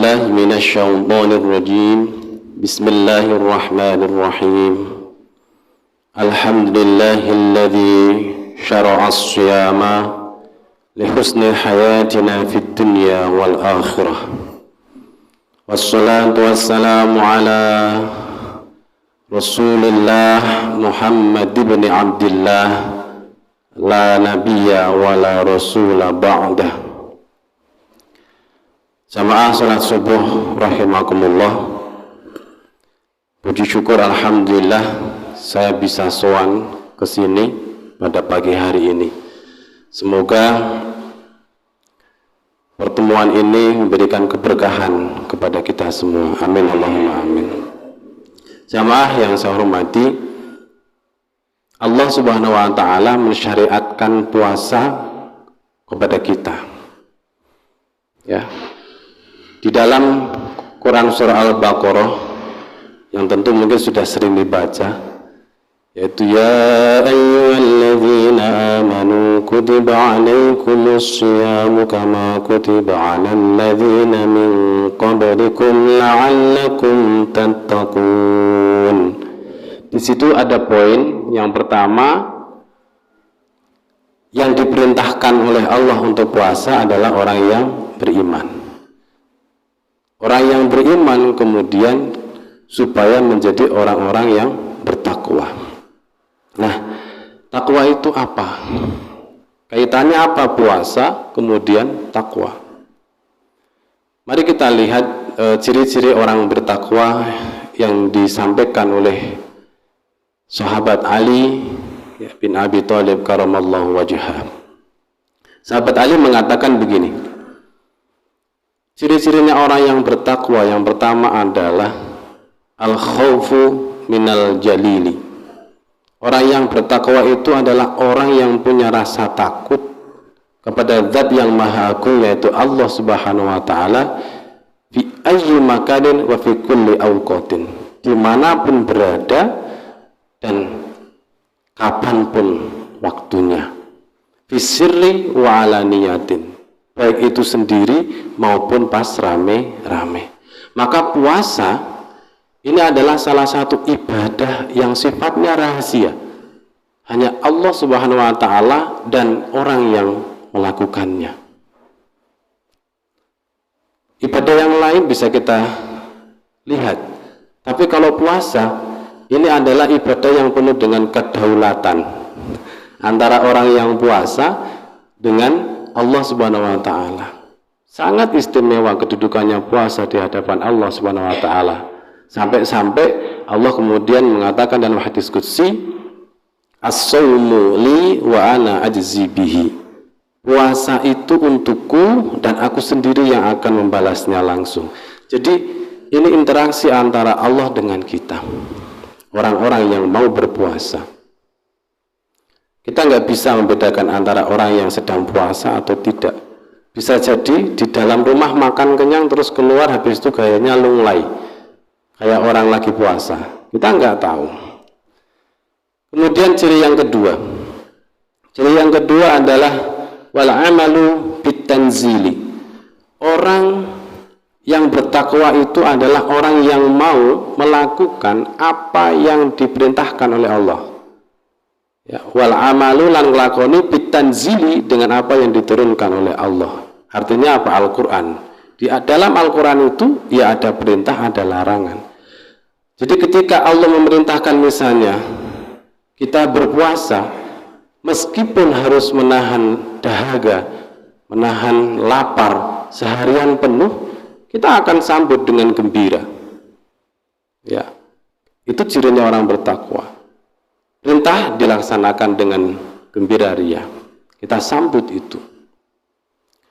بالله من الشيطان الرجيم بسم الله الرحمن الرحيم الحمد لله الذي شرع الصيام لحسن حياتنا في الدنيا والآخرة والصلاة والسلام على رسول الله محمد بن عبد الله لا نبي ولا رسول بعده. Jamaah salat subuh rahimakumullah. Puji syukur alhamdulillah saya bisa sowan ke sini pada pagi hari ini. Semoga pertemuan ini memberikan keberkahan kepada kita semua. Amin Allahumma amin. Jamaah yang saya hormati, Allah Subhanahu wa taala mensyariatkan puasa kepada kita. Ya. Di dalam Quran surah Al-Baqarah yang tentu mungkin sudah sering dibaca, yaitu ya ayyuhalladzina amanu kutiba alaikumus syiyamu kama kutiba alal ladzina min qablikum la'allakum tattaqun. Di situ ada poin yang pertama, yang diperintahkan oleh Allah untuk puasa adalah orang yang beriman. Orang yang beriman kemudian supaya menjadi orang-orang yang bertakwa. Nah, takwa itu apa? Kaitannya apa puasa kemudian takwa? Mari kita lihat ciri-ciri orang bertakwa yang disampaikan oleh sahabat Ali bin Abi Thalib karamallahu wajhah. Sahabat Ali mengatakan begini, ciri-cirinya orang yang bertakwa yang pertama adalah al-khawfu minal jalili. Orang yang bertakwa itu adalah orang yang punya rasa takut kepada zat yang maha agung, yaitu Allah Subhanahu wa taala, fi ayyi makanin wa fi kulli awqatin, dimanapun berada dan kapanpun waktunya, fi sirri wa alaniyatin, baik itu sendiri maupun pas rame-rame. Maka puasa ini adalah salah satu ibadah yang sifatnya rahasia. Hanya Allah Subhanahu wa taala dan orang yang melakukannya. Ibadah yang lain bisa kita lihat. Tapi kalau puasa ini adalah ibadah yang penuh dengan kedaulatan antara orang yang puasa dengan Allah Subhanahu wa taala. Sangat istimewa kedudukannya puasa di hadapan Allah Subhanahu wa taala. Sampai-sampai Allah kemudian mengatakan dalam hadis qudsi, as-shaumu li wa ana ajzi bihi. Puasa itu untukku dan aku sendiri yang akan membalasnya langsung. Jadi ini interaksi antara Allah dengan kita. Orang-orang yang mau berpuasa. Kita nggak bisa membedakan antara orang yang sedang puasa atau tidak. Bisa jadi di dalam rumah makan kenyang terus keluar habis itu gayanya lunglai, kayak orang lagi puasa. Kita nggak tahu. Kemudian ciri yang kedua. Ciri yang kedua adalah wal amalu bitanzili. Orang yang bertakwa itu adalah orang yang mau melakukan apa yang diperintahkan oleh Allah. Ya, wal amalu lan nglakoni bitanzili, dengan apa yang diturunkan oleh Allah. Artinya apa? Al-Qur'an. Di dalam Al-Qur'an itu ya ada perintah, ada larangan. Jadi ketika Allah memerintahkan misalnya kita berpuasa, meskipun harus menahan dahaga, menahan lapar seharian penuh, kita akan sambut dengan gembira. Ya. Itu cirinya orang bertakwa. Perintah dilaksanakan dengan gembira ria. Kita sambut itu.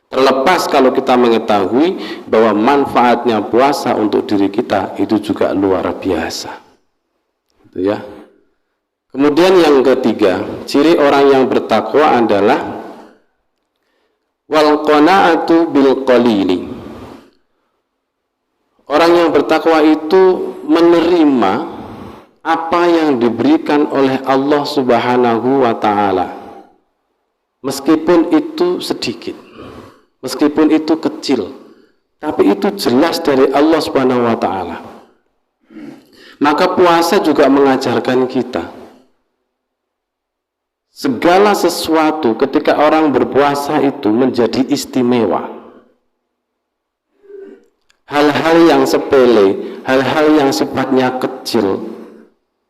Terlepas kalau kita mengetahui bahwa manfaatnya puasa untuk diri kita itu juga luar biasa. Itu ya. Kemudian yang ketiga, ciri orang yang bertakwa adalah wal qanaatu bil qalili. Orang yang bertakwa itu menerima apa yang diberikan oleh Allah Subhanahu wa taala, meskipun itu sedikit, meskipun itu kecil, tapi itu jelas dari Allah Subhanahu wa taala. Maka puasa juga mengajarkan kita segala sesuatu ketika orang berpuasa itu menjadi istimewa. Hal-hal yang sepele, hal-hal yang sifatnya kecil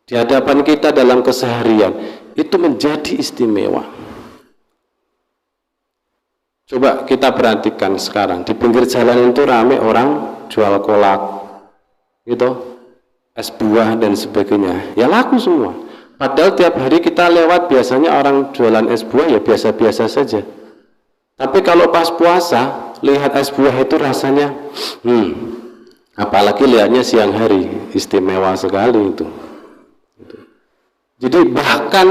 di hadapan kita dalam keseharian itu menjadi istimewa. Coba kita perhatikan sekarang di pinggir jalan itu ramai orang jual kolak, gitu, es buah dan sebagainya. Ya laku semua. Padahal tiap hari kita lewat biasanya orang jualan es buah ya biasa-biasa saja. Tapi kalau pas puasa lihat es buah itu rasanya, apalagi lihatnya siang hari, istimewa sekali itu. Jadi bahkan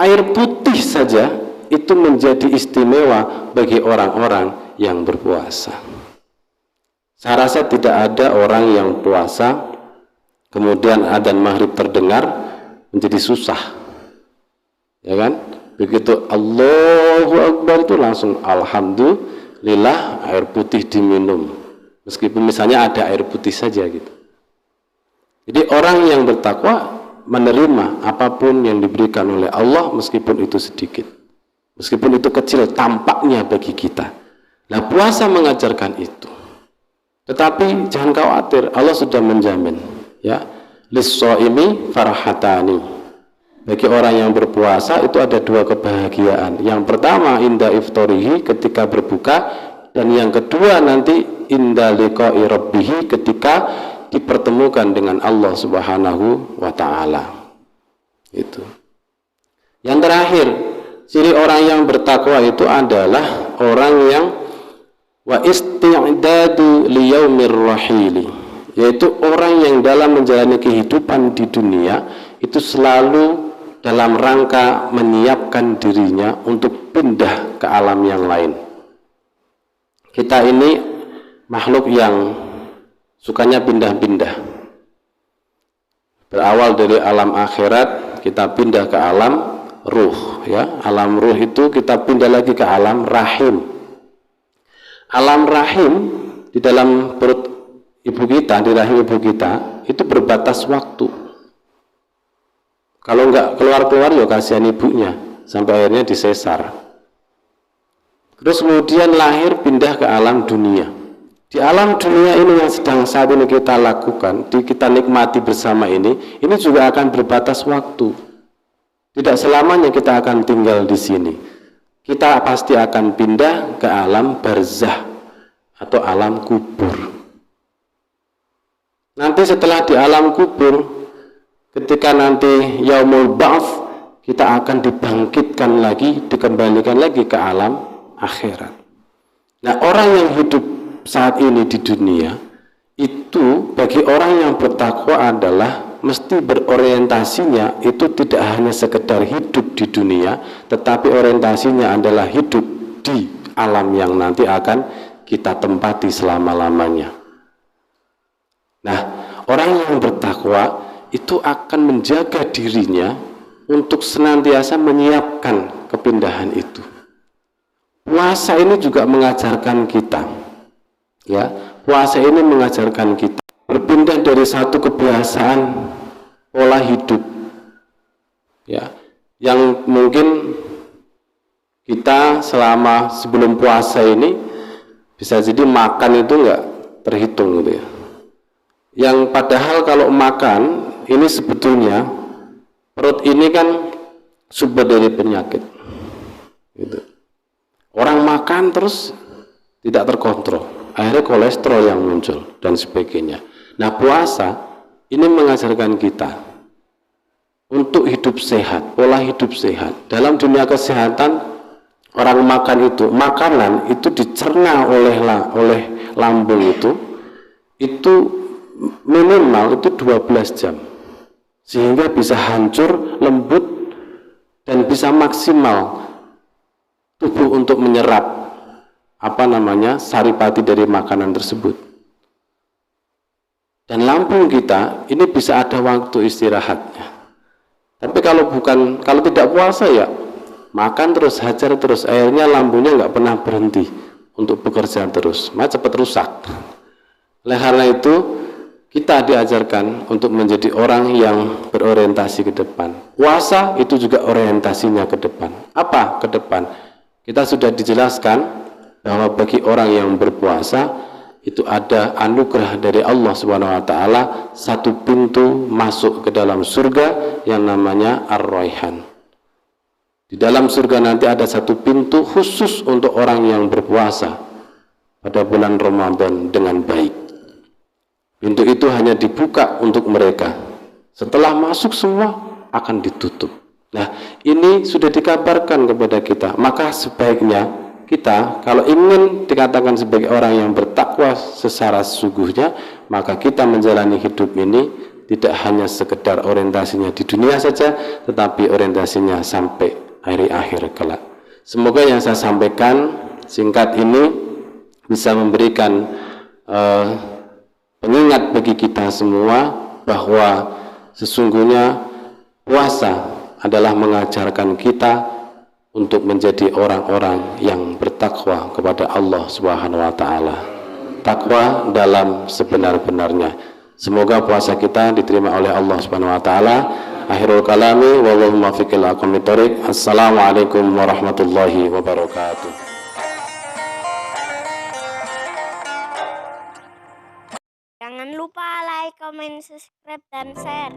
air putih saja itu menjadi istimewa bagi orang-orang yang berpuasa. Saya rasa tidak ada orang yang puasa kemudian adzan maghrib terdengar menjadi susah, ya kan? Begitu Allahu Akbar itu langsung alhamdulillah air putih diminum, meskipun misalnya ada air putih saja gitu. Jadi orang yang bertakwa menerima apapun yang diberikan oleh Allah meskipun itu sedikit, meskipun itu kecil tampaknya bagi kita. Nah, puasa mengajarkan itu. Tetapi jangan khawatir, Allah sudah menjamin, ya. Lis-shaimi farhatani. Bagi orang yang berpuasa itu ada dua kebahagiaan. Yang pertama inda iftarihi, ketika berbuka, dan yang kedua nanti inda liqa'i rabbih, ketika dipertemukan dengan Allah Subhanahu wa taala. Itu. Yang terakhir, ciri orang yang bertakwa itu adalah orang yang wa isti'dadu liyaumir rahili, yaitu orang yang dalam menjalani kehidupan di dunia itu selalu dalam rangka menyiapkan dirinya untuk pindah ke alam yang lain. Kita ini makhluk yang sukanya pindah-pindah. Berawal dari alam akhirat, kita pindah ke alam ruh, ya. Alam ruh itu kita pindah lagi ke alam rahim. Alam rahim di dalam perut ibu kita, di rahim ibu kita, itu berbatas waktu. Kalau enggak keluar-keluar ya kasihan ibunya, sampai akhirnya disesar. Terus kemudian lahir pindah ke alam dunia. Di alam dunia ini yang sedang saat ini kita lakukan, kita nikmati bersama ini juga akan berbatas waktu. Tidak selamanya kita akan tinggal di sini. Kita pasti akan pindah ke alam barzah atau alam kubur. Nanti setelah di alam kubur, ketika nanti yaumul ba'ts, kita akan dibangkitkan lagi, dikembalikan lagi ke alam akhirat. Nah, orang yang hidup saat ini di dunia itu bagi orang yang bertakwa adalah mesti berorientasinya itu tidak hanya sekedar hidup di dunia, tetapi orientasinya adalah hidup di alam yang nanti akan kita tempati selama-lamanya. Nah, orang yang bertakwa itu akan menjaga dirinya untuk senantiasa menyiapkan kepindahan itu. Puasa ini juga mengajarkan kita, ya, puasa ini mengajarkan kita berpindah dari satu kebiasaan pola hidup, ya, yang mungkin kita selama sebelum puasa ini bisa jadi makan itu enggak terhitung gitu ya. Yang padahal kalau makan ini sebetulnya perut ini kan sumber dari penyakit, gitu. Orang makan terus tidak terkontrol, akhirnya kolesterol yang muncul dan sebagainya. Nah, puasa ini mengajarkan kita untuk hidup sehat, pola hidup sehat. Dalam dunia kesehatan, orang makan itu, makanan itu dicerna oleh lambung itu minimal itu 12 jam. Sehingga bisa hancur, lembut, dan bisa maksimal tubuh untuk menyerap saripati dari makanan tersebut. Dan lambung kita ini bisa ada waktu istirahatnya. Tapi kalau tidak puasa ya makan terus, hajar terus, akhirnya lambungnya nggak pernah berhenti untuk bekerja terus, cepat rusak. Oleh karena itu, kita diajarkan untuk menjadi orang yang berorientasi ke depan. Puasa itu juga orientasinya ke depan. Apa ke depan? Kita sudah dijelaskan bahwa bagi orang yang berpuasa itu ada anugerah dari Allah Subhanahu wa taala, satu pintu masuk ke dalam surga yang namanya Ar-Rayhan. Di dalam surga nanti ada satu pintu khusus untuk orang yang berpuasa pada bulan Ramadan dengan baik. Pintu itu hanya dibuka untuk mereka. Setelah masuk semua akan ditutup. Nah, ini sudah dikabarkan kepada kita. Maka sebaiknya kita kalau ingin dikatakan sebagai orang yang bertakwa secara sesungguhnya, maka kita menjalani hidup ini tidak hanya sekedar orientasinya di dunia saja, tetapi orientasinya sampai hari akhir kelak. Semoga yang saya sampaikan singkat ini bisa memberikan pengingat bagi kita semua bahwa sesungguhnya puasa adalah mengajarkan kita untuk menjadi orang-orang yang bertakwa kepada Allah Subhanahu wa taala. Takwa dalam sebenar-benarnya. Semoga puasa kita diterima oleh Allah Subhanahu wa taala. Akhirul kalami wallahu muwaffiq ila aqwamit thoriq. Assalamualaikum warahmatullahi wabarakatuh. Jangan lupa like, comment, subscribe, dan share.